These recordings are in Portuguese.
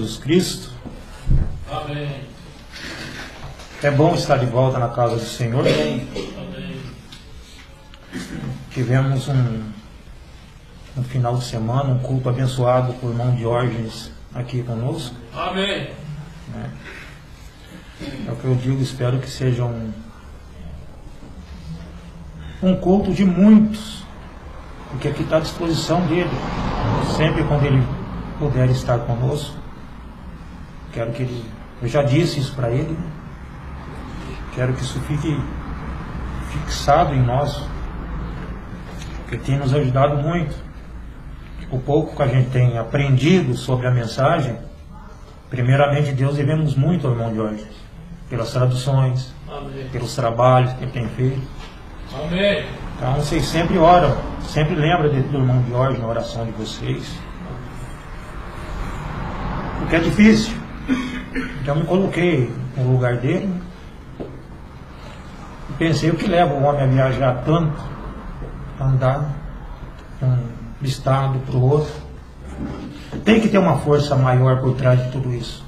Jesus Cristo. Amém. É bom estar de volta na casa do Senhor. Amém. Tivemos um final de semana, um culto abençoado por irmão Diógenes aqui conosco. Amém. É o que eu digo, espero que seja um culto de muitos, porque aqui está à disposição dele, sempre quando ele puder estar conosco. Quero que ele, eu já disse isso para ele, quero que isso fique fixado em nós, porque tem nos ajudado muito. O pouco que a gente tem aprendido sobre a mensagem, primeiramente Deus devemos muito ao irmão Jorge, pelas traduções, Amém. pelos trabalhos que ele tem feito. Amém. Então vocês sempre oram, sempre lembram do irmão Jorge na oração de vocês, porque é difícil. Então me coloquei no lugar dele e pensei o que leva o homem a viajar tanto, a andar de um estado para o outro. Tem que ter uma força maior por trás de tudo isso.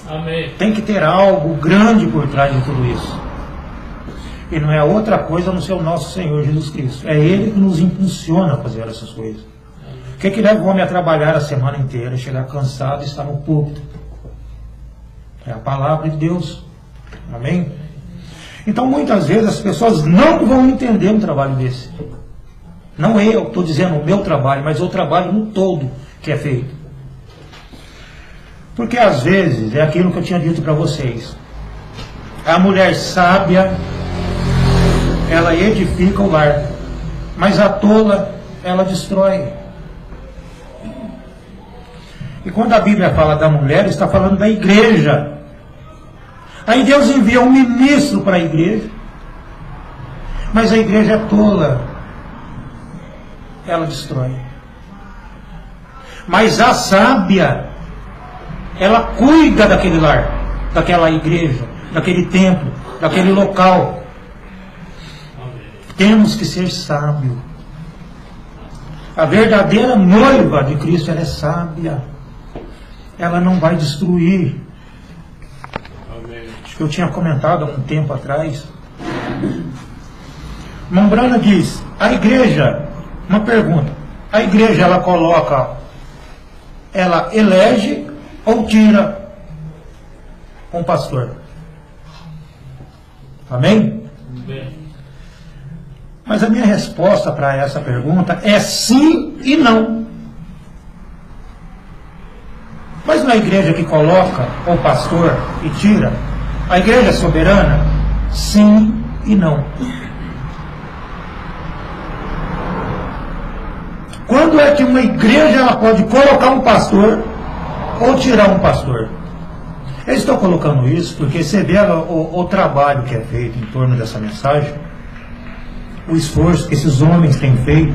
Amém. Tem que ter algo grande por trás de tudo isso. E não é outra coisa a não ser o nosso Senhor Jesus Cristo. É Ele que nos impulsiona a fazer essas coisas. O que leva o homem a trabalhar a semana inteira, chegar cansado e estar no púlpito? É a palavra de Deus. Amém? Então muitas vezes as pessoas não vão entender um trabalho desse. Não eu estou dizendo o meu trabalho, mas o trabalho no todo que é feito. Porque às vezes é aquilo que eu tinha dito para vocês. A mulher sábia, ela edifica o lar, mas a tola, ela destrói. E quando a Bíblia fala da mulher, está falando da igreja. Aí Deus envia um ministro para a igreja, mas a igreja é tola, ela destrói. Mas a sábia, ela cuida daquele lar, daquela igreja, daquele templo, daquele local. Temos que ser sábios. A verdadeira noiva de Cristo, ela é sábia. Ela não vai destruir. Acho que eu tinha comentado há um tempo atrás. Mombrana diz, a igreja, uma pergunta, a igreja ela coloca, ela elege ou tira um pastor? Amém? Amém. Mas a minha resposta para essa pergunta é sim e não. Mas não é a igreja que coloca o pastor e tira? A igreja é soberana? Sim e não. Quando é que uma igreja ela pode colocar um pastor ou tirar um pastor? Eu estou colocando isso porque você vê o trabalho que é feito em torno dessa mensagem, o esforço que esses homens têm feito.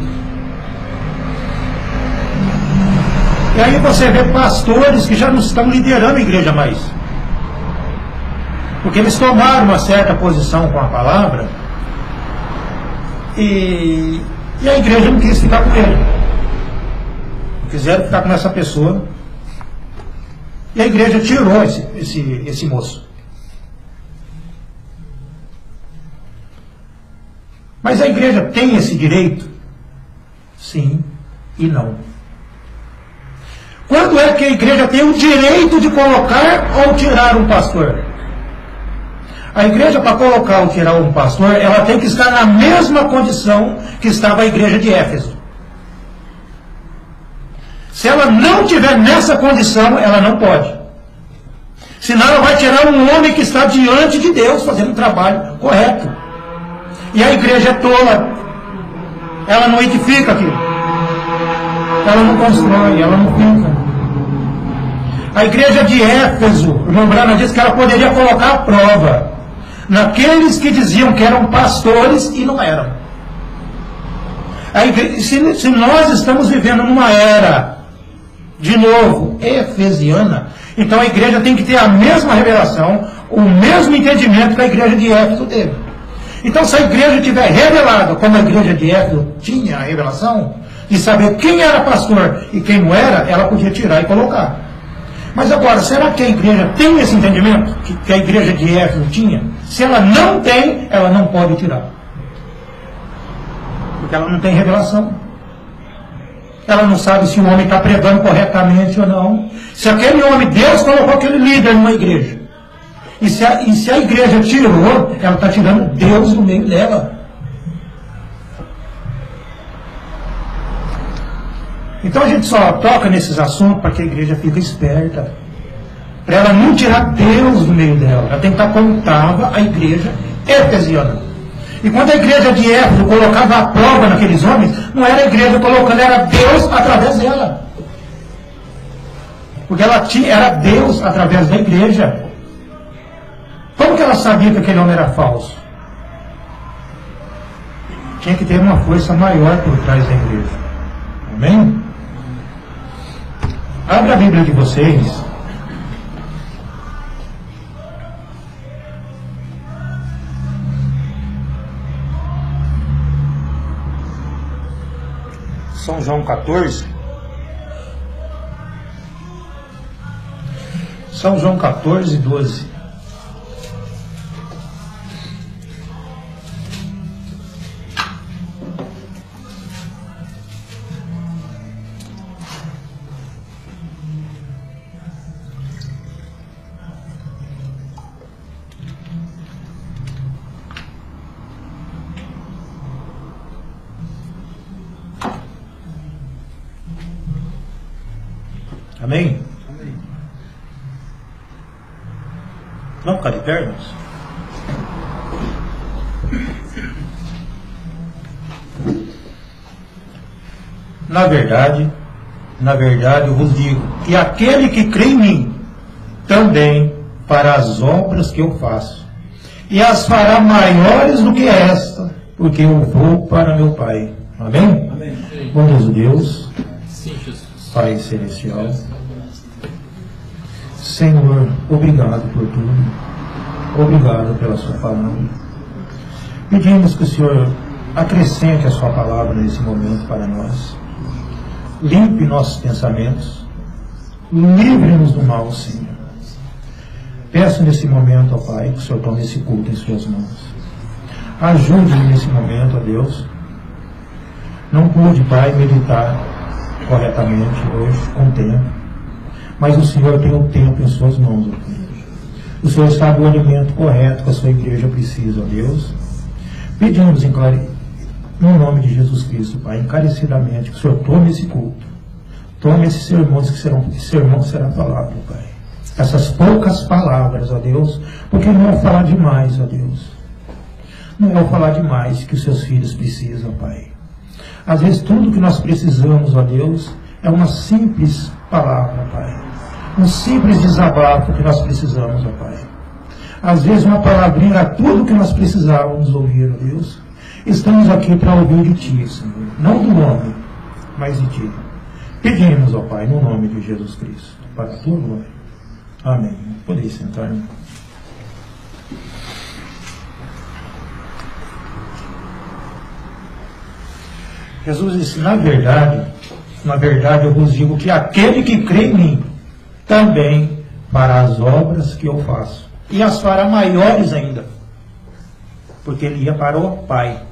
E aí você vê pastores que já não estão liderando a igreja mais, porque eles tomaram uma certa posição com a palavra e a igreja não quis ficar com ele, quiseram ficar com essa pessoa, e a igreja tirou esse moço. Mas a igreja tem esse direito? Sim e não. Quando é que a igreja tem o direito de colocar ou tirar um pastor? A igreja, para colocar ou tirar um pastor, ela tem que estar na mesma condição que estava a igreja de Éfeso. Se ela não estiver nessa condição, ela não pode. Senão ela vai tirar um homem que está diante de Deus, fazendo um trabalho correto. E a igreja é tola. Ela não edifica aquilo. Ela não constrói, ela não pinta. A igreja de Éfeso, o irmão Brana disse que ela poderia colocar a prova naqueles que diziam que eram pastores e não eram. A igreja, se nós estamos vivendo numa era, de novo, efesiana, então a igreja tem que ter a mesma revelação, o mesmo entendimento que a igreja de Éfeso teve. Então, se a igreja tiver revelado, como a igreja de Éfeso tinha a revelação, de saber quem era pastor e quem não era, ela podia tirar e colocar. Mas agora, será que a igreja tem esse entendimento? Que a igreja de Éfeso tinha? Se ela não tem, ela não pode tirar. Porque ela não tem revelação. Ela não sabe se o homem está pregando corretamente ou não. Se aquele homem, Deus colocou aquele líder numa igreja. E se a igreja tirou, ela está tirando Deus do meio dela. Então a gente só toca nesses assuntos para que a igreja fique esperta. Para ela não tirar Deus do meio dela. Ela tem que estar como estava a igreja efesiana. E quando a igreja de Éfeso colocava a prova naqueles homens, não era a igreja colocando, era Deus através dela. Porque era Deus através da igreja. Como que ela sabia que aquele homem era falso? Tinha que ter uma força maior por trás da igreja. Amém? Abra a Bíblia de vocês. São João 14. São João 14, 12. Amém? Amém. Vamos ficar de pé, irmãos? Na verdade, eu vos digo que aquele que crê em mim também fará as obras que eu faço, e as fará maiores do que esta, porque eu vou para meu Pai. Amém? Amém. Bondoso Deus, sim, Jesus. Pai Celestial, Senhor, obrigado por tudo. Obrigado pela sua palavra. Pedimos que o Senhor acrescente a sua palavra nesse momento para nós. Limpe nossos pensamentos. Livre-nos do mal, Senhor. Peço nesse momento, ó Pai, que o Senhor tome esse culto em suas mãos. Ajude-me nesse momento, ó Deus. Não pude, Pai, meditar corretamente hoje, com tempo. Mas o Senhor tem o tempo em suas mãos, ó Pai. O Senhor sabe o alimento correto que a sua igreja precisa, ó Deus. Pedimos, no nome de Jesus Cristo, Pai, encarecidamente, que o Senhor tome esse culto. Tome esses sermões esse sermão que será falado, Pai. Essas poucas palavras, ó Deus, porque não é o falar demais, ó Deus. Não é o falar demais que os seus filhos precisam, Pai. Às vezes tudo que nós precisamos, ó Deus, é uma simples palavra, Pai. Um simples desabafo que nós precisamos, ó Pai. Às vezes uma palavrinha era tudo que nós precisávamos ouvir, ó Deus. Estamos aqui para ouvir de Ti, Senhor. Não do homem, mas de Ti. Pedimos, ó Pai, no nome de Jesus Cristo, para a Tua glória. Amém. Podeis sentar, irmão. Jesus disse, na verdade eu vos digo que aquele que crê em mim também fará as obras que eu faço. E as fará maiores ainda. Porque ele ia para o Pai.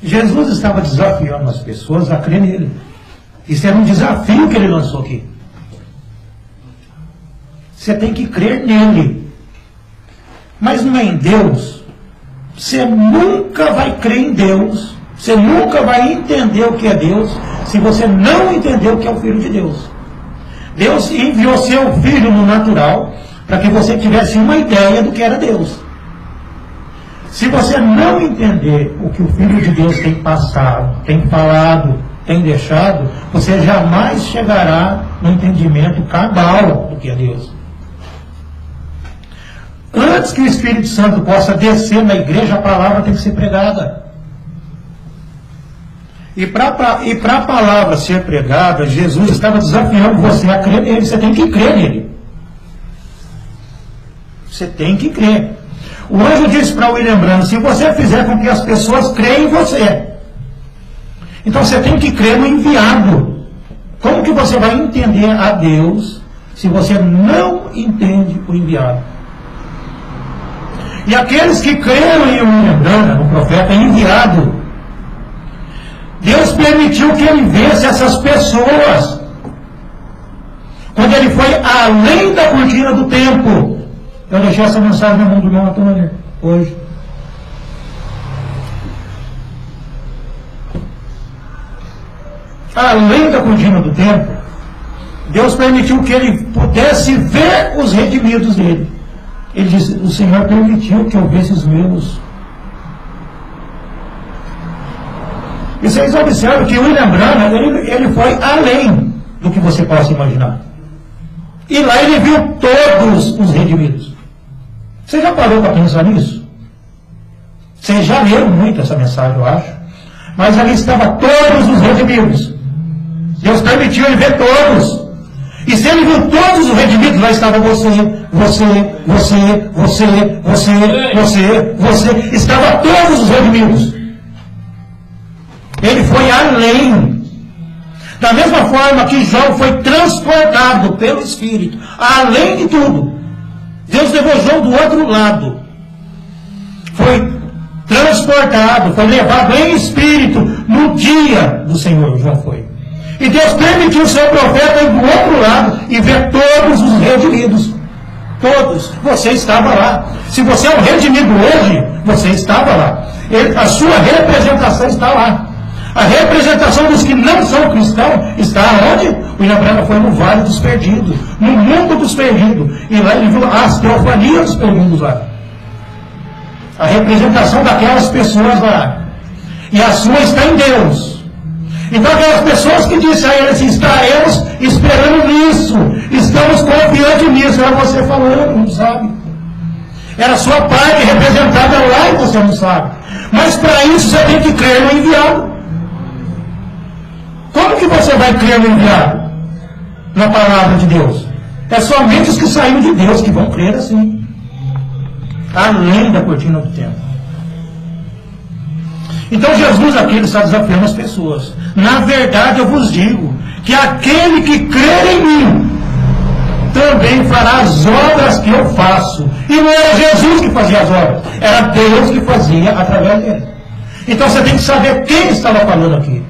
Jesus estava desafiando as pessoas a crer nele. Isso era um desafio que ele lançou aqui. Você tem que crer nele. Mas não é em Deus. Você nunca vai crer em Deus. Você nunca vai entender o que é Deus se você não entender o que é o Filho de Deus. Deus enviou seu Filho no natural para que você tivesse uma ideia do que era Deus. Se você não entender o que o Filho de Deus tem passado, tem falado, tem deixado, você jamais chegará no entendimento cabal do que é Deus. Antes que o Espírito Santo possa descer na igreja, a palavra tem que ser pregada. E para a palavra ser pregada, Jesus estava desafiando você a crer nele. Você tem que crer nele. Você tem que crer. O anjo disse para William Branham, se você fizer com que as pessoas creem em você, então você tem que crer no enviado. Como que você vai entender a Deus se você não entende o enviado? E aqueles que creram em William Branham, no profeta enviado, Deus permitiu que ele visse essas pessoas quando ele foi além da cortina do tempo. Eu deixei essa mensagem na mão do irmão Antônio hoje. Além da cortina do tempo, Deus permitiu que ele pudesse ver os redimidos dele. Ele disse: o Senhor permitiu que eu visse os meus. E vocês observam que William Branham, ele foi além do que você possa imaginar. E lá ele viu todos os redimidos. Você já parou para pensar nisso? Vocês já leram muito essa mensagem, eu acho. Mas ali estavam todos os redimidos. Deus permitiu ele ver todos. E se ele viu todos os redimidos, lá estava você. Estava todos os redimidos. Ele foi além. Da mesma forma que João foi transportado pelo Espírito, além de tudo. Deus levou João do outro lado. Foi transportado, foi levado em Espírito no dia do Senhor, João foi. E Deus permitiu o seu profeta ir do outro lado e ver todos os redimidos. Todos. Você estava lá. Se você é um redimido hoje, você estava lá. A sua representação está lá. A representação dos que não são cristãos está onde? O William Branham foi no Vale dos Perdidos, no mundo dos perdidos. E lá ele viu as teofanias dos perdidos lá. A representação daquelas pessoas lá. E a sua está em Deus. Então aquelas pessoas que disseram a ele assim: estaremos esperando nisso, estamos confiantes nisso. Era você falando, não sabe. Era a sua parte representada lá e você não sabe. Mas para isso você tem que crer no enviado. Como que você vai crer no enviado? Na palavra de Deus. É somente os que saíram de Deus que vão crer assim. Além da cortina do tempo. Então Jesus aqui está desafiando as pessoas. Na verdade eu vos digo que aquele que crer em mim também fará as obras que eu faço. E não era Jesus que fazia as obras, era Deus que fazia através dele. Então você tem que saber quem estava falando aqui.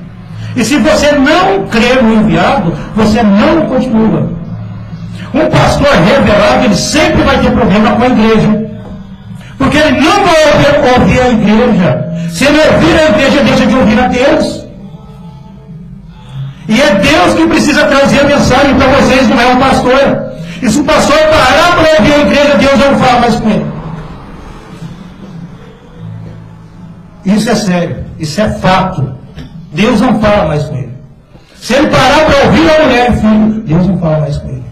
E se você não crê no enviado, você não continua. Um pastor revelado, ele sempre vai ter problema com a igreja. Porque ele não vai ouvir a igreja. Se ele ouvir a igreja, deixa de ouvir a Deus. E é Deus que precisa trazer a mensagem para vocês, não é o pastor. E se o pastor parar para ouvir a igreja, Deus não fala mais com ele. Isso é sério, isso é fato. Deus não fala mais com ele. Se ele parar para ouvir a mulher e filho, Deus não fala mais com ele.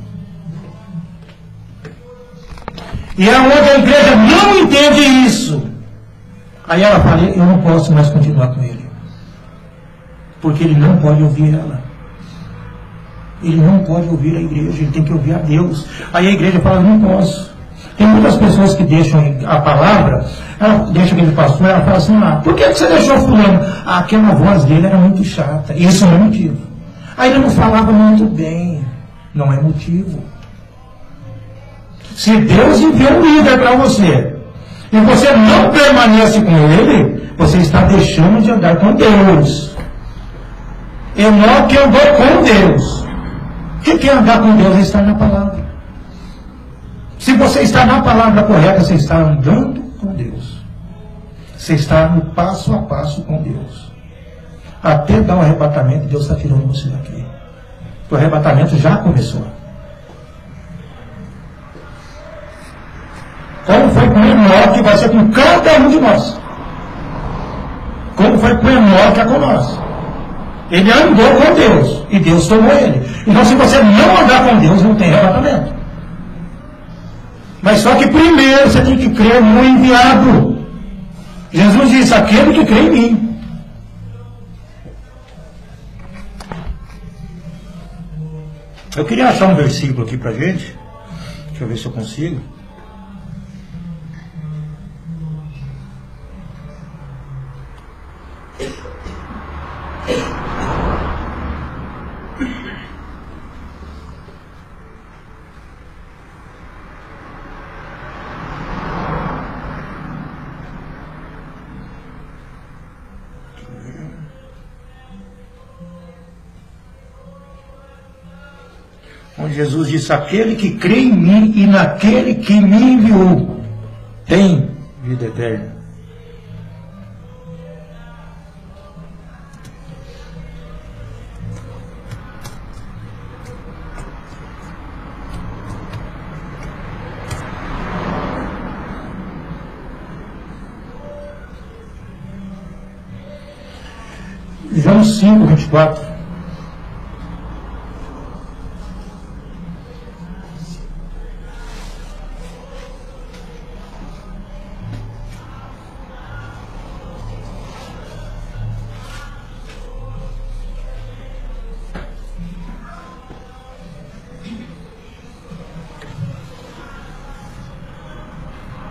E é onde a igreja não entende isso. Aí ela fala: eu não posso mais continuar com ele. Porque ele não pode ouvir ela. Ele não pode ouvir a igreja, ele tem que ouvir a Deus. Aí a igreja fala: não posso. Tem muitas pessoas que deixam a palavra, ela deixa aquele pastor, ela fala assim: por que você deixou fulano? Aquela voz dele era muito chata. Isso não é motivo. Aí ele não falava muito bem. Não é motivo. Se Deus enviou um líder para você, e você não permanece com ele, você está deixando de andar com Deus. Enoque andou com Deus. O que é andar com Deus? É estar na palavra. Se você está na palavra correta, você está andando com Deus. Você está no passo a passo com Deus. Até dar o arrebatamento, Deus está tirando você daqui. O arrebatamento já começou. Como foi com Enoque, vai ser com cada um de nós. Como foi com Enoque, é com nós. Ele andou com Deus, e Deus tomou ele. Então, se você não andar com Deus, não tem arrebatamento. Mas só que primeiro você tem que crer no enviado. Jesus disse: aquele que crê em mim. Eu queria achar um versículo aqui pra gente. Deixa eu ver se eu consigo. Quando Jesus disse: aquele que crê em mim e naquele que me enviou tem vida eterna. João 5, 24.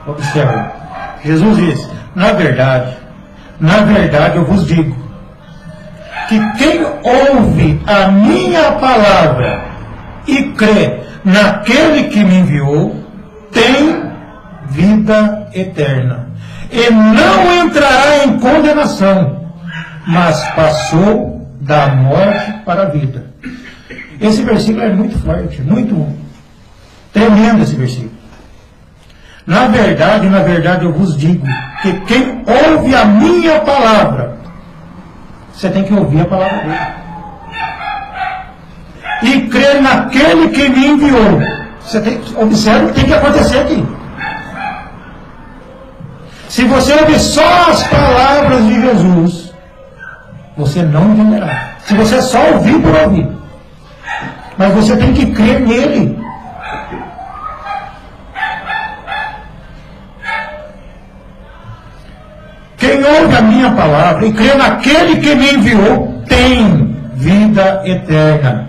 Observe, Jesus disse: na verdade eu vos digo, que quem ouve a minha palavra e crê naquele que me enviou, tem vida eterna, e não entrará em condenação, mas passou da morte para a vida. Esse versículo é muito forte, muito tremendo esse versículo. Na verdade eu vos digo, que quem ouve a minha palavra, você tem que ouvir a palavra dele, e crer naquele que me enviou. Você tem que observar o que tem que acontecer aqui. Se você ouvir só as palavras de Jesus, você não entenderá. Se você só ouvir por ouvir, mas você tem que crer nele. Quem ouve a minha palavra e crê naquele que me enviou, tem vida eterna.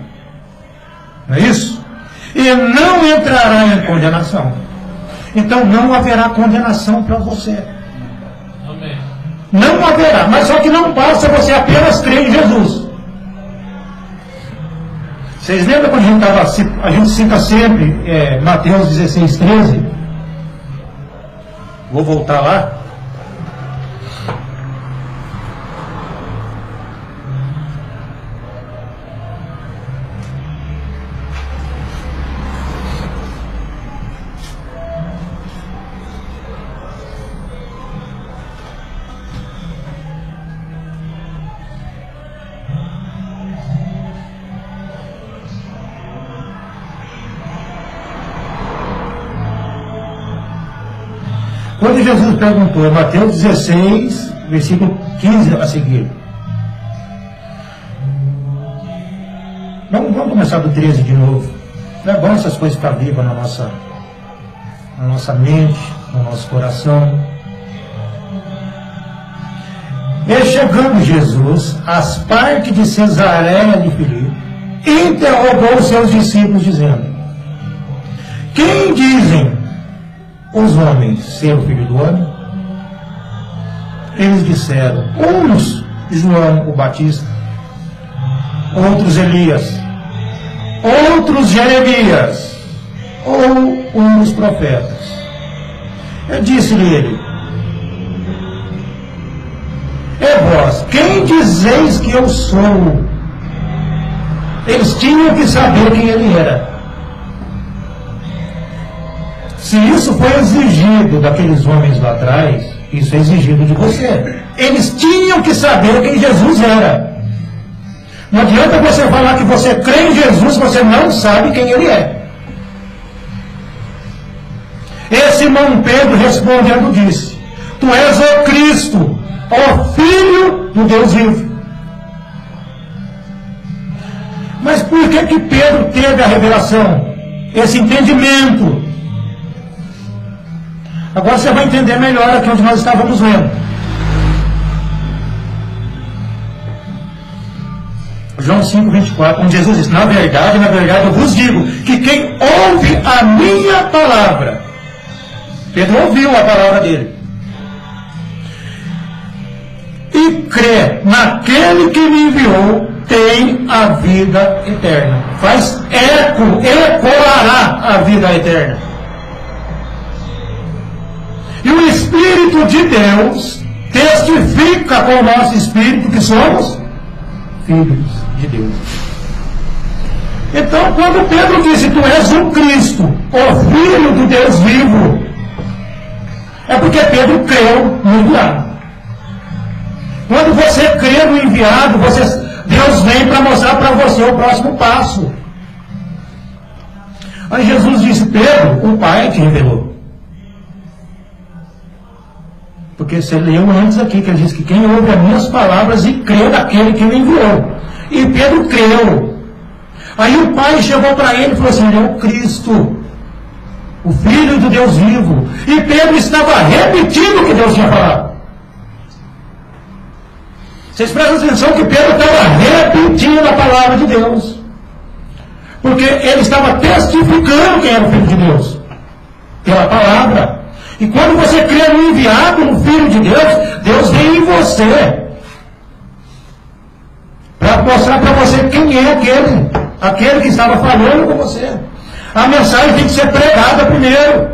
Não é isso? E não entrará em condenação. Então não haverá condenação para você. Amém. Não haverá. Mas só que não basta você apenas crer em Jesus. Vocês lembram quando a gente cita sempre Mateus 16, 13? Vou voltar lá. Quando Jesus perguntou, Mateus 16, versículo 15 a seguir. Vamos começar do 13 de novo. Não é bom essas coisas ficar vivas na nossa mente, no nosso coração. E chegando Jesus às partes de Cesareia de Filipe, interrogou os seus discípulos, dizendo: quem dizem os homens ser o Filho do Homem? Eles disseram: uns João o Batista, outros Elias, outros Jeremias, ou um dos profetas. Eu disse-lhe ele: e vós, quem dizeis que eu sou? Eles tinham que saber quem ele era. Se isso foi exigido daqueles homens lá atrás, isso é exigido de você. Eles tinham que saber quem Jesus era. Não adianta você falar que você crê em Jesus se você não sabe quem ele é. E Simão Pedro respondendo disse: tu és o Cristo, o Filho do Deus vivo. Mas por que Pedro teve a revelação? Esse entendimento. Agora você vai entender melhor aqui onde nós estávamos lendo. João 5, 24, onde Jesus diz: na verdade eu vos digo, que quem ouve a minha palavra, Pedro ouviu a palavra dele, e crê naquele que me enviou, tem a vida eterna. Faz eco, ecoará a vida eterna. E o Espírito de Deus testifica com o nosso Espírito que somos filhos de Deus. Então, quando Pedro disse, tu és o Cristo, o Filho do Deus vivo, é porque Pedro creu no enviado. Quando você crê no enviado, Deus vem para mostrar para você o próximo passo. Aí Jesus disse, Pedro, o Pai te revelou. Porque você leu antes aqui, que ele diz que quem ouve as minhas palavras e crê naquele que me enviou. E Pedro creu. Aí o Pai chegou para ele e falou assim, ele é o Cristo, o Filho do Deus vivo. E Pedro estava repetindo o que Deus tinha falado. Vocês prestam atenção que Pedro estava repetindo a palavra de Deus. Porque ele estava testificando quem era o Filho de Deus. Pela palavra. E quando você crê no enviado, no Filho de Deus, Deus vem em você. Para mostrar para você quem é aquele que estava falando com você. A mensagem tem que ser pregada primeiro.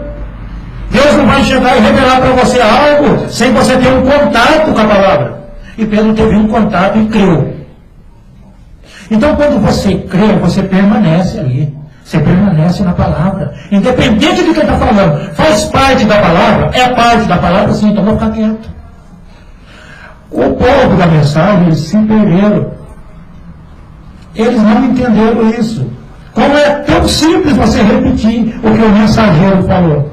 Deus não vai chegar e revelar para você algo sem você ter um contato com a palavra. E Pedro teve um contato e creu. Então quando você crê, você permanece ali. Você permanece na palavra. Independente de quem está falando. Faz parte da palavra? É parte da palavra? Sim, então vou ficar quieto. O povo da mensagem, eles se perderam. Eles não entenderam isso. Como é tão simples você repetir o que o mensageiro falou.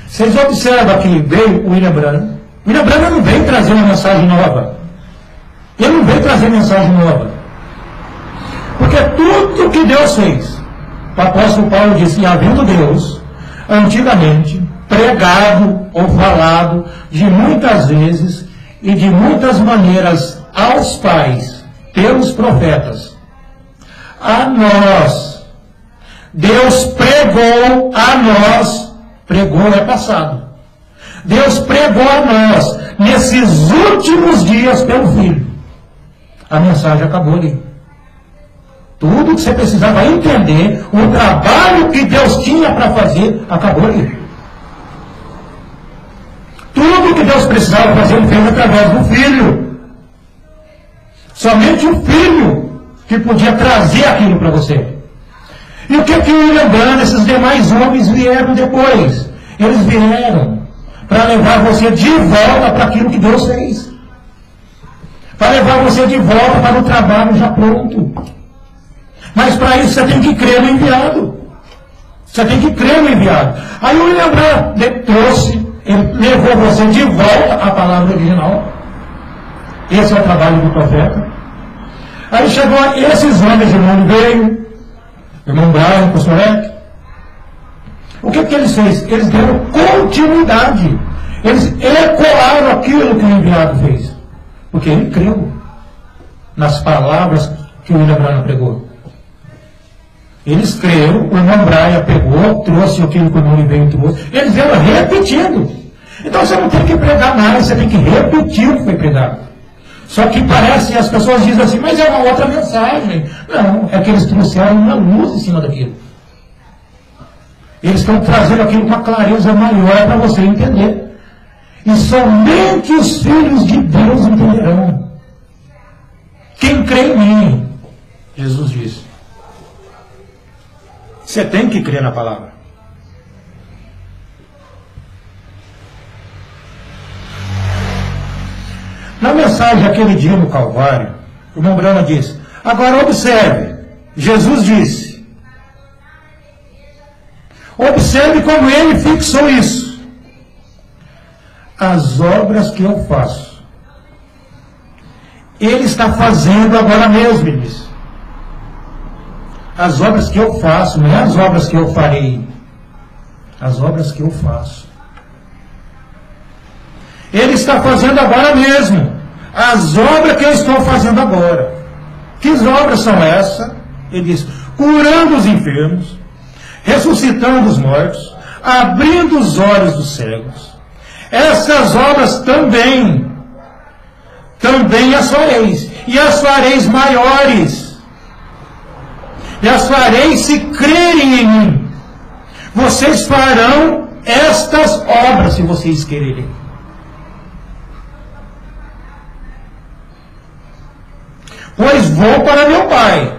Vocês observam que veio o William Branham. O William Branham não veio trazer uma mensagem nova. Ele não veio trazer mensagem nova. Porque tudo que Deus fez, o apóstolo Paulo disse, havendo Deus, antigamente, pregado ou falado de muitas vezes e de muitas maneiras aos pais, pelos profetas, a nós, Deus pregou a nós, pregou é passado, Deus pregou a nós, nesses últimos dias pelo Filho. A mensagem acabou ali. Tudo que você precisava entender, o trabalho que Deus tinha para fazer, acabou ali. Tudo que Deus precisava fazer, Ele fez através do Filho. Somente o Filho que podia trazer aquilo para você. E o que o William Branham, esses demais homens vieram depois? Eles vieram para levar você de volta para aquilo que Deus fez. Para levar você de volta para o trabalho já pronto. Mas para isso você tem que crer no enviado. Você tem que crer no enviado. Aí o William Branham trouxe, ele levou você de volta à palavra original. Esse é o trabalho do profeta. Aí chegou esses homens, irmão veio, irmão Brian, pastor Eck. O que eles fez? Eles deram continuidade. Eles ecoaram aquilo que o enviado fez. Porque ele creu nas palavras que o William Branham pregou. Eles creram, o irmão Brian pegou, trouxe aquilo que o irmão veio trouxe. Eles vieram repetindo. Então você não tem que pregar nada, você tem que repetir o que foi pregado. Só que parece, as pessoas dizem assim, mas é uma outra mensagem. Não, é que eles trouxeram uma luz em cima daquilo. Eles estão trazendo aquilo com uma clareza maior para você entender. E somente os filhos de Deus entenderão. Quem crê em mim, Jesus disse. Você tem que crer na palavra. Na mensagem aquele dia no Calvário, o irmão Branham disse, agora observe, Jesus disse, observe como ele fixou isso. As obras que eu faço, ele está fazendo agora mesmo, ele disse. As obras que eu faço, não é as obras que eu farei, as obras que eu faço. Ele está fazendo agora mesmo, as obras que eu estou fazendo agora. Que obras são essas? Ele diz, curando os enfermos, ressuscitando os mortos, abrindo os olhos dos cegos. Essas obras também as fareis, e as fareis maiores. E as fareis se crerem em mim. Vocês farão estas obras se vocês quererem. Pois vou para meu Pai.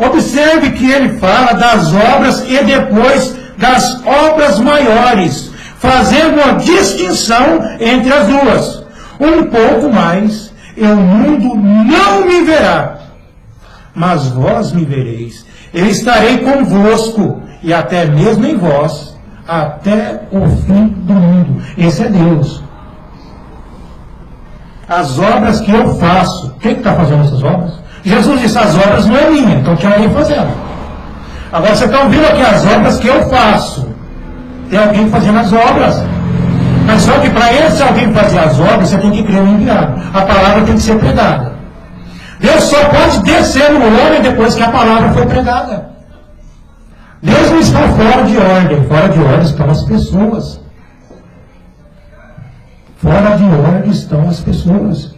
Observe que ele fala das obras e depois das obras maiores, fazendo uma distinção entre as duas. Um pouco mais, e o mundo não me verá, mas vós me vereis. Eu estarei convosco, e até mesmo em vós, até o fim do mundo. Esse é Deus. As obras que eu faço, quem está fazendo essas obras? Jesus disse, as obras não é minha, então tinha alguém fazendo. Agora você está ouvindo aqui as obras que eu faço. Tem alguém fazendo as obras. Mas só que para esse alguém fazer as obras, você tem que crer no enviado. A palavra tem que ser pregada. Deus só pode descer no homem depois que a palavra foi pregada. Deus não está fora de ordem. Fora de ordem estão as pessoas. Fora de ordem estão as pessoas.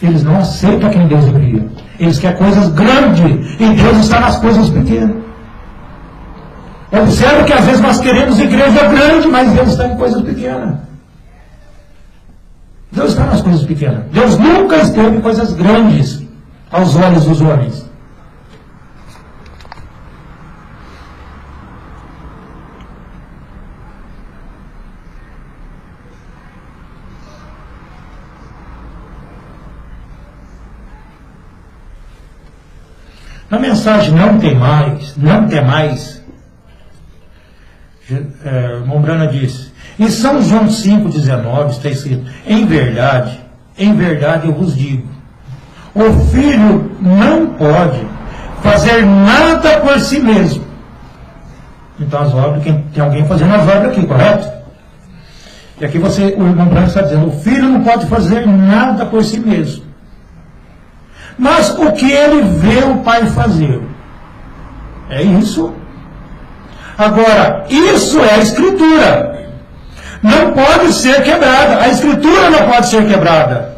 Eles não aceitam quem Deus envia. Eles querem coisas grandes. E Deus está nas coisas pequenas. Observe que às vezes nós queremos igreja grande, mas Deus está em coisas pequenas. Deus está nas coisas pequenas. Deus nunca esteve em coisas grandes aos olhos dos homens. Na mensagem não tem mais, Mombrana disse, em São João 5,19 está escrito, em verdade eu vos digo, o filho não pode fazer nada por si mesmo. Então as obras, tem alguém fazendo as obras aqui, correto? E aqui o irmão Branco está dizendo, o filho não pode fazer nada por si mesmo. Mas o que ele vê o pai fazer. É isso. Agora, isso é a escritura. Não pode ser quebrada. A escritura não pode ser quebrada.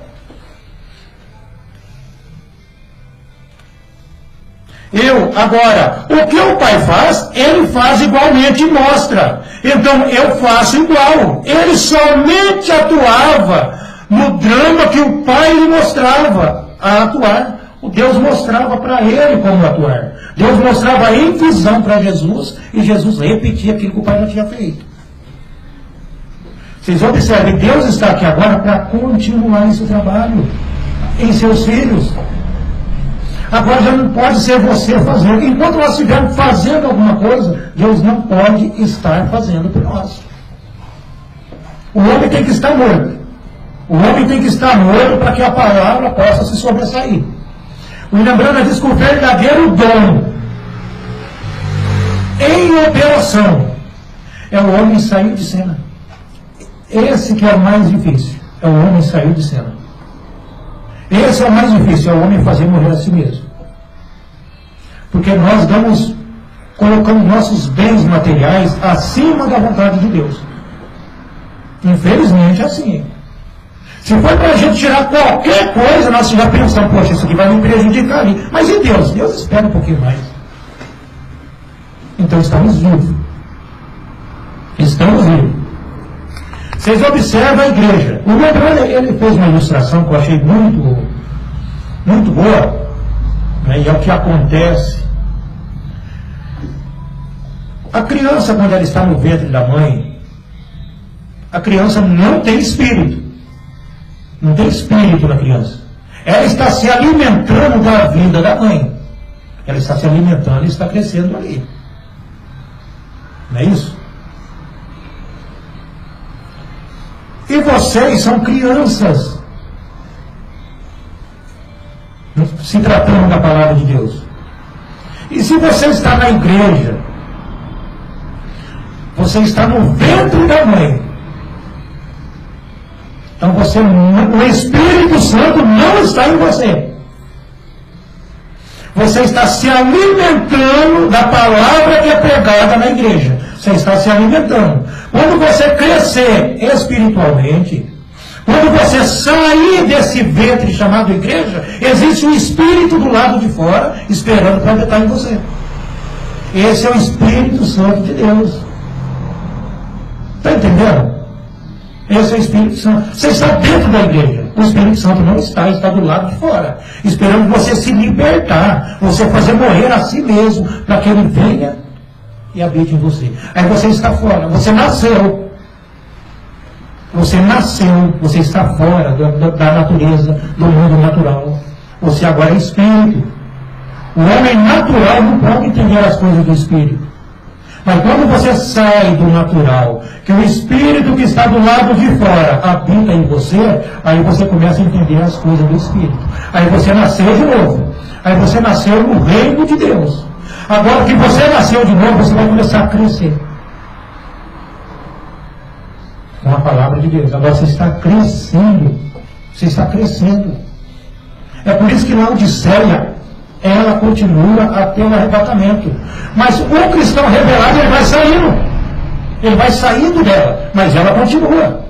Agora, o que o pai faz, ele faz igualmente e mostra. Então, eu faço igual. Ele somente atuava no drama que o pai lhe mostrava a atuar. Deus mostrava para ele como atuar. Deus mostrava em visão para Jesus e Jesus repetia aquilo que o pai já tinha feito. Vocês observem, Deus está aqui agora para continuar esse trabalho em seus filhos. Agora já não pode ser você fazendo. Enquanto nós estivermos fazendo alguma coisa, Deus não pode estar fazendo por nós. O homem tem que estar morto. O homem tem que estar morto para que a palavra possa se sobressair. O lembrando diz que o verdadeiro dom em operação é o homem sair de cena. Esse que é o mais difícil, é o homem sair de cena. Esse é o mais difícil, é o homem fazer morrer a si mesmo. Porque nós colocamos nossos bens materiais acima da vontade de Deus. Infelizmente é assim. Se for para a gente tirar qualquer coisa, nós já pensamos, poxa, isso aqui vai me prejudicar ali. Mas e Deus? Deus espera um pouquinho mais. Então estamos vivos. Estamos vivos. Vocês observam a igreja. O Lembrando, ele fez uma ilustração que eu achei muito boa. Né, e é o que acontece. A criança, quando ela está no ventre da mãe, a criança não tem espírito. Não tem espírito na criança. Ela está se alimentando da vida da mãe. Ela está se alimentando e está crescendo ali. Não é isso? E vocês são crianças. Se tratando da palavra de Deus. E se você está na igreja, você está no ventre da mãe. Então o Espírito Santo não está em você. Você está se alimentando da palavra que é pregada na igreja. Você está se alimentando. Quando você crescer espiritualmente, quando você sair desse ventre chamado igreja, existe um Espírito do lado de fora esperando para habitar em você. Esse é o Espírito Santo de Deus. Está entendendo? Esse é o Espírito Santo. Você está dentro da igreja. O Espírito Santo não está, está do lado de fora, esperando você se libertar, você fazer morrer a si mesmo, para que ele venha e habite em você. Aí você está fora, você nasceu. Você nasceu, você está fora da natureza, do mundo natural. Você agora é espírito. O homem natural não pode entender as coisas do espírito. Mas quando você sai do natural, que o espírito que está do lado de fora habita em você, aí você começa a entender as coisas do espírito. Aí você nasceu de novo. Aí você nasceu no reino de Deus. Agora que você nasceu de novo, você vai começar a crescer. Com a palavra de Deus. Agora você está crescendo. Você está crescendo. É por isso que Laodiceia, ela continua até o arrebatamento. Mas o cristão revelado, ele vai saindo. Ele vai saindo dela. Mas ela continua.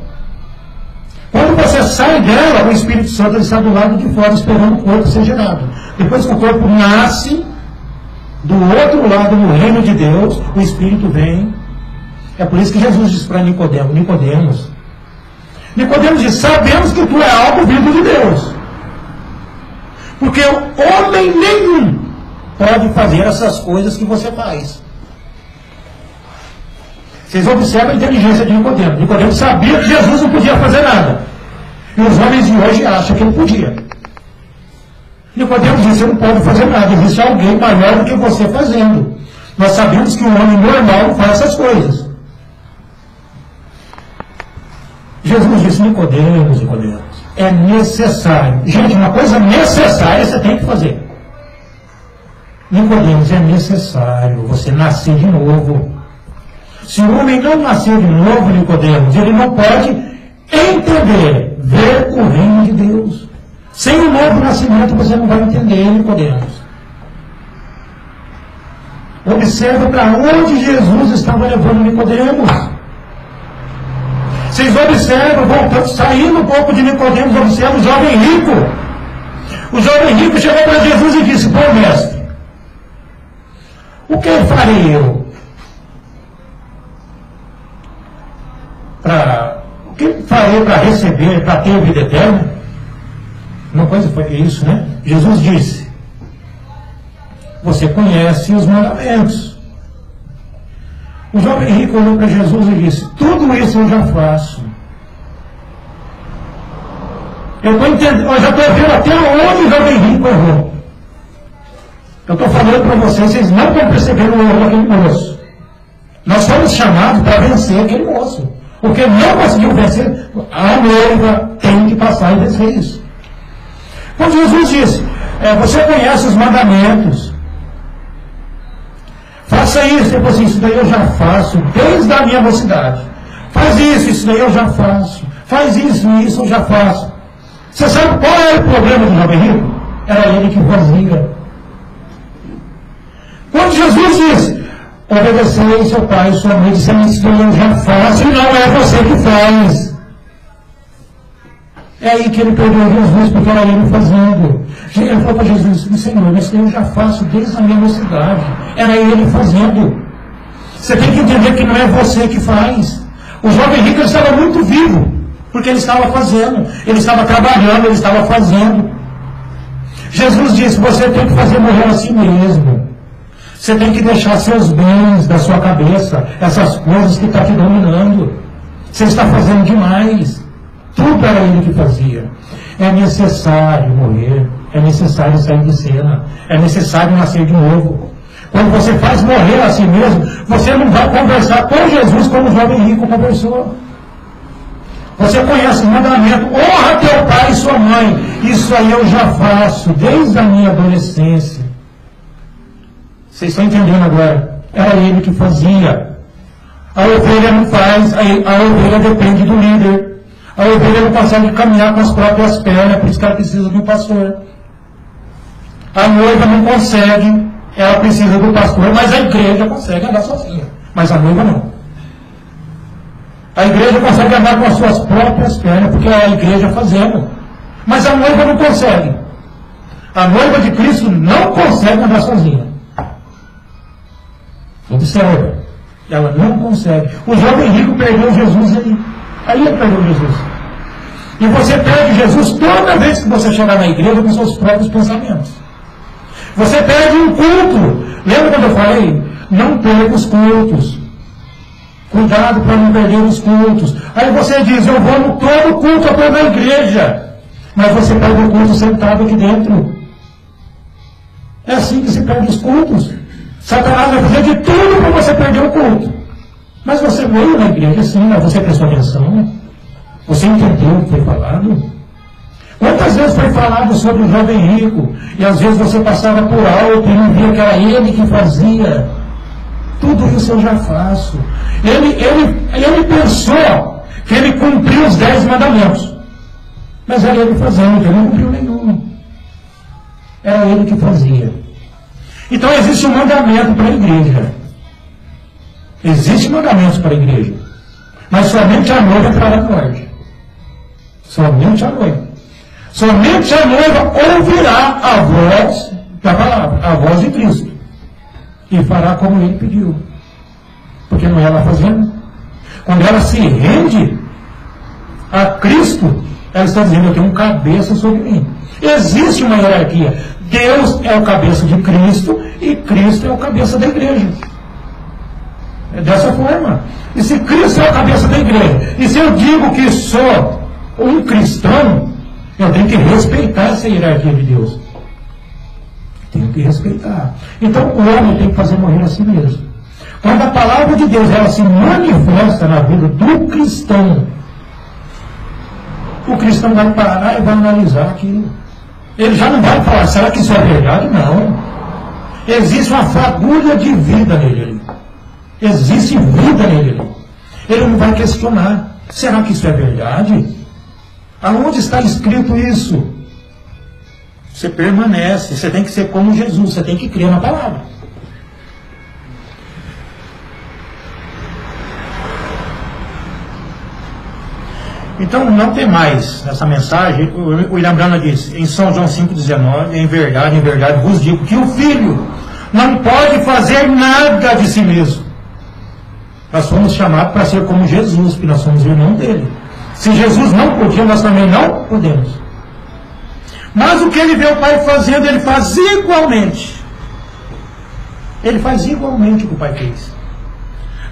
Quando você sai dela, o Espírito Santo está do lado de fora, esperando o corpo ser gerado. Depois que o corpo nasce, do outro lado, no reino de Deus, o Espírito vem. É por isso que Jesus disse para Nicodemos disse, sabemos que tu é algo vindo de Deus. Porque homem nenhum pode fazer essas coisas que você faz. Vocês observam a inteligência de Nicodemos. Nicodemos sabia que Jesus não podia fazer nada. E os homens de hoje acham que ele podia. Nicodemos disse, você não pode fazer nada. Existe alguém maior do que você fazendo. Nós sabemos que o homem normal não faz essas coisas. Jesus disse, Nicodemos, é necessário. Gente, uma coisa necessária você tem que fazer. Nicodemos, é necessário você nascer de novo. Se o homem não nascer de novo, Nicodemos, ele não pode entender, ver o reino de Deus. Sem o novo nascimento você não vai entender, Nicodemos. Observe para onde Jesus estava levando Nicodemos. Vocês observam, voltando, saindo um pouco de Nicodemos, observam o jovem rico. O jovem rico chegou para Jesus e disse, bom mestre, o que farei eu? O que farei para receber, para ter vida eterna? Uma coisa foi isso, né? Jesus disse, você conhece os mandamentos. O jovem rico olhou para Jesus e disse, tudo isso eu já faço. Eu já estou vendo até onde o jovem rico errou. Eu estou falando para vocês não estão percebendo o erro daquele moço. Nós fomos chamados para vencer aquele moço. Porque não conseguiu vencer, a noiva tem que passar e vencer isso. Quando Jesus disse, você conhece os mandamentos, faça isso. Eu falei assim, isso daí eu já faço desde a minha mocidade. Faz isso daí eu já faço. Faz isso eu já faço. Você sabe qual era o problema do jovem rico? Era ele que fazia. Quando Jesus disse, obedecei seu pai e sua mãe, disse, isso daí eu já faço, e não é você que faz. É aí que ele perdeu Jesus, porque era ele fazendo. Ele falou para Jesus, Senhor, isso eu já faço desde a minha mocidade. Era ele fazendo. Você tem que entender que não é você que faz. O jovem rico estava muito vivo, porque ele estava fazendo. Ele estava trabalhando, ele estava fazendo. Jesus disse, você tem que fazer morrer a si mesmo. Você tem que deixar seus bens da sua cabeça, essas coisas que estão te dominando. Você está fazendo demais. Tudo era ele que fazia. É necessário morrer. É necessário sair de cena. É necessário nascer de novo. Quando você faz morrer a si mesmo, você não vai conversar com Jesus como o jovem rico conversou. Você conhece o mandamento, honra teu pai e sua mãe. Isso aí eu já faço desde a minha adolescência. Vocês estão entendendo agora? Era ele que fazia. A ovelha não faz, a ovelha depende do líder. A ovelha não consegue caminhar com as próprias pernas, por isso que ela precisa de um pastor. A noiva não consegue, ela precisa do pastor, mas a igreja consegue andar sozinha. Mas a noiva não. A igreja consegue andar com as suas próprias pernas, porque é a igreja fazendo. Mas a noiva não consegue. A noiva de Cristo não consegue andar sozinha. Observa. Ela não consegue. O jovem rico perdeu Jesus aí. Aí ele perdeu Jesus. E você perde Jesus toda vez que você chegar na igreja com seus próprios pensamentos. Você perde um culto. Lembra quando eu falei? Não perca os cultos. Cuidado para não perder os cultos. Aí você diz, eu vou no todo culto, eu estou na igreja. Mas você perde o culto sentado aqui dentro. É assim que se perde os cultos. Satanás vai fazer de tudo para você perder o culto. Mas você veio na igreja, sim, mas você prestou atenção. Você entendeu o que foi falado? Quantas vezes foi falado sobre o jovem rico, e às vezes você passava por alto e não via que era ele que fazia. Tudo isso eu já faço. Ele pensou que ele cumpriu os 10 mandamentos. Mas era ele fazendo, ele não cumpriu nenhum. Era ele que fazia. Então existe um mandamento para a igreja. Existem mandamentos para a igreja. Mas somente a noiva entrará no norte. Somente a noiva. Somente a noiva ouvirá a voz da palavra, a voz de Cristo. E fará como ele pediu. Porque não é ela fazendo. Quando ela se rende a Cristo, ela está dizendo, eu tenho um cabeça sobre mim. Existe uma hierarquia. Deus é o cabeça de Cristo e Cristo é o cabeça da igreja. É dessa forma. E se Cristo é a cabeça da igreja, e se eu digo que sou um cristão, eu tenho que respeitar essa hierarquia de Deus. Tenho que respeitar. Então o homem tem que fazer morrer a si mesmo. Quando a palavra de Deus ela se manifesta na vida do cristão, o cristão vai parar e vai analisar aquilo. Ele já não vai falar, será que isso é verdade? Não. Existe uma fagulha de vida nele ali. Existe vida nele ali. Ele não vai questionar. Será que isso é verdade? Aonde está escrito isso? Você permanece. Você tem que ser como Jesus. Você tem que crer na palavra. Então não tem mais nessa mensagem. O William Branham diz em São João 5,19: em verdade vos digo que o Filho não pode fazer nada de si mesmo. Nós fomos chamados para ser como Jesus, porque nós somos irmãos dele. Se Jesus não podia, nós também não podemos. Mas o que ele vê o Pai fazendo, ele faz igualmente. Ele faz igualmente o que o Pai fez.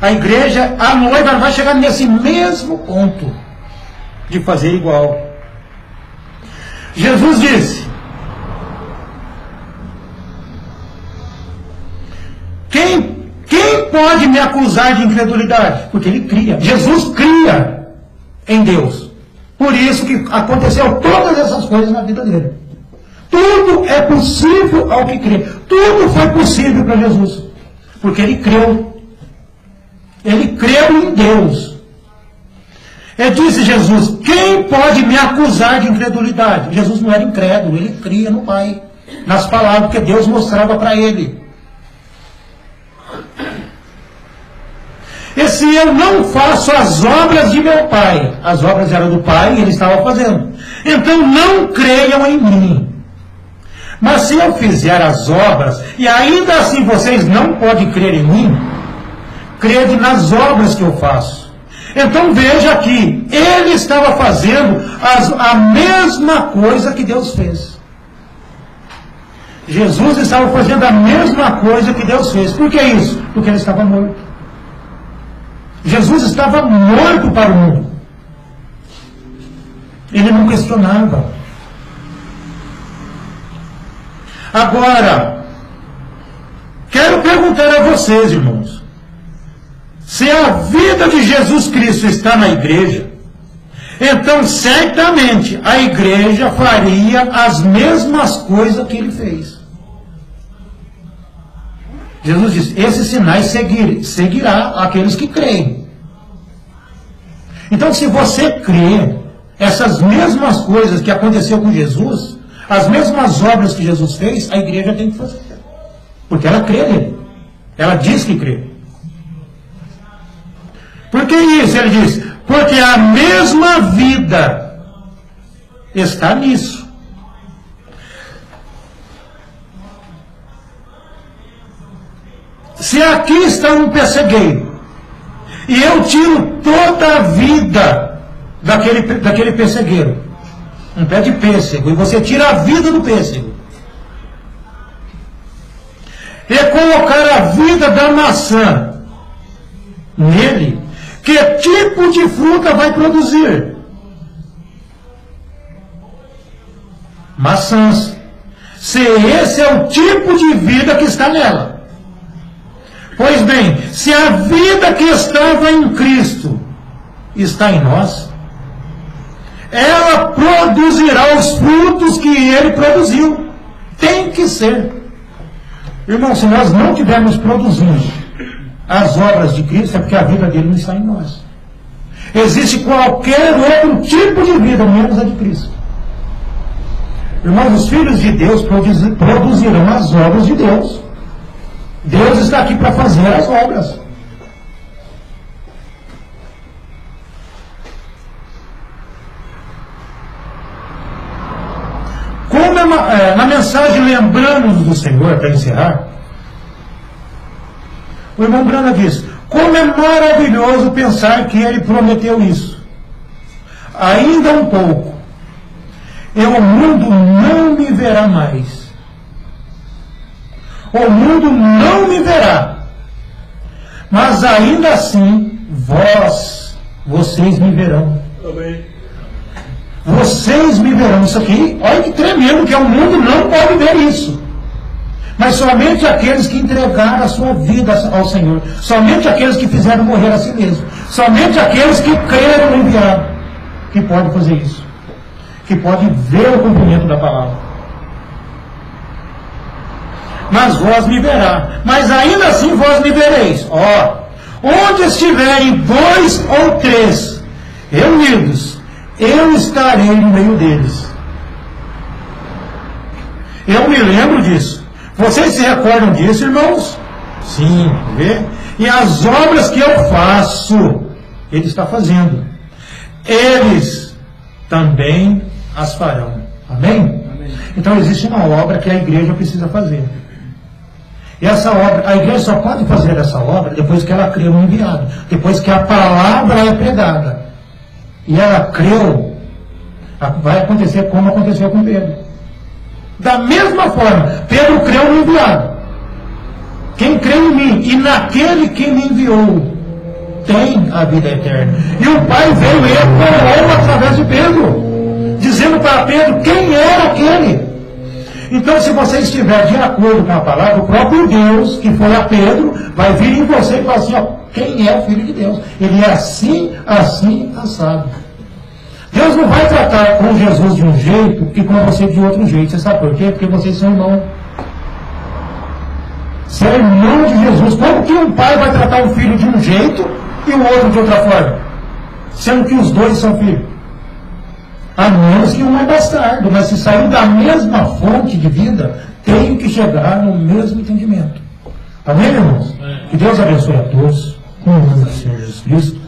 A igreja, a noiva vai chegar nesse mesmo ponto de fazer igual. Jesus disse: quem pode me acusar de incredulidade? Porque ele cria. Jesus cria em Deus. Por isso que aconteceu todas essas coisas na vida dele. Tudo é possível ao que crê. Tudo foi possível para Jesus. Porque ele creu. Ele creu em Deus. E disse Jesus: quem pode me acusar de incredulidade? Jesus não era incrédulo, ele cria no Pai, nas palavras que Deus mostrava para ele. E se eu não faço as obras de meu Pai, as obras eram do Pai e ele estava fazendo, então não creiam em mim. Mas se eu fizer as obras, e ainda assim vocês não podem crer em mim, crede nas obras que eu faço. Então veja que ele estava fazendo a mesma coisa que Deus fez. Jesus estava fazendo a mesma coisa que Deus fez. Por que isso? Porque ele estava morto. Jesus estava morto para o mundo. Ele não questionava. Agora, quero perguntar a vocês, irmãos, se a vida de Jesus Cristo está na igreja, então certamente a igreja faria as mesmas coisas que ele fez. Jesus disse: esses sinais seguirá aqueles que creem. Então, se você crê, essas mesmas coisas que aconteceu com Jesus, as mesmas obras que Jesus fez, a igreja tem que fazer. Porque ela crê nele. Ela diz que crê. Por que isso? Ele diz: porque a mesma vida está nisso. Se aqui está um pessegueiro, e eu tiro toda a vida daquele pessegueiro, um pé de pêssego, e você tira a vida do pêssego, e colocar a vida da maçã nele, que tipo de fruta vai produzir? Maçãs. Se esse é o tipo de vida que está nela. Pois bem, se a vida que estava em Cristo está em nós, ela produzirá os frutos que ele produziu. Tem que ser. Irmão, se nós não estivermos produzindo as obras de Cristo, é porque a vida dele não está em nós. Existe qualquer outro tipo de vida, menos a de Cristo. Irmãos, os filhos de Deus produzirão as obras de Deus. Deus está aqui para fazer as obras. Como na mensagem Lembrando do Senhor, para encerrar, o irmão Brana diz: como é maravilhoso pensar que ele prometeu isso. Ainda um pouco, e o mundo não me verá mais. O mundo não me verá, mas ainda assim vocês me verão. Amém. Vocês me verão. Isso aqui, olha que tremendo, que o mundo não pode ver isso. Mas somente aqueles que entregaram a sua vida ao Senhor, somente aqueles que fizeram morrer a si mesmo, somente aqueles que creram no enviado, que podem fazer isso, que podem ver o cumprimento da palavra. Mas vós me verá, mas ainda assim vós me vereis. Onde estiverem 2 ou 3 reunidos, eu estarei no meio deles. Eu me lembro disso. Vocês se recordam disso, irmãos? Sim, vê? E as obras que eu faço, ele está fazendo, eles também as farão. Amém? Amém. Então existe uma obra que a igreja precisa fazer. E essa obra, a igreja só pode fazer essa obra depois que ela creu no enviado, depois que a palavra é pregada. E ela creu, vai acontecer como aconteceu com Pedro. Da mesma forma, Pedro creu no enviado. Quem crê em mim e naquele que me enviou tem a vida eterna. E o Pai veio e ecoou através de Pedro, dizendo para Pedro quem era aquele. Então, se você estiver de acordo com a palavra, o próprio Deus, que foi a Pedro, vai vir em você e falar assim: quem é o Filho de Deus? Ele é assim, assado. Deus não vai tratar com Jesus de um jeito e com você de outro jeito. Você sabe por quê? Porque vocês são irmãos. Você é irmão de Jesus. Como que um pai vai tratar um filho de um jeito e o outro de outra forma? Sendo que os dois são filhos. A menos que um é bastardo, mas se sair da mesma fonte de vida, tem que chegar no mesmo entendimento. Amém, irmãos? Que Deus abençoe a todos. Com o nome do Senhor Jesus Cristo.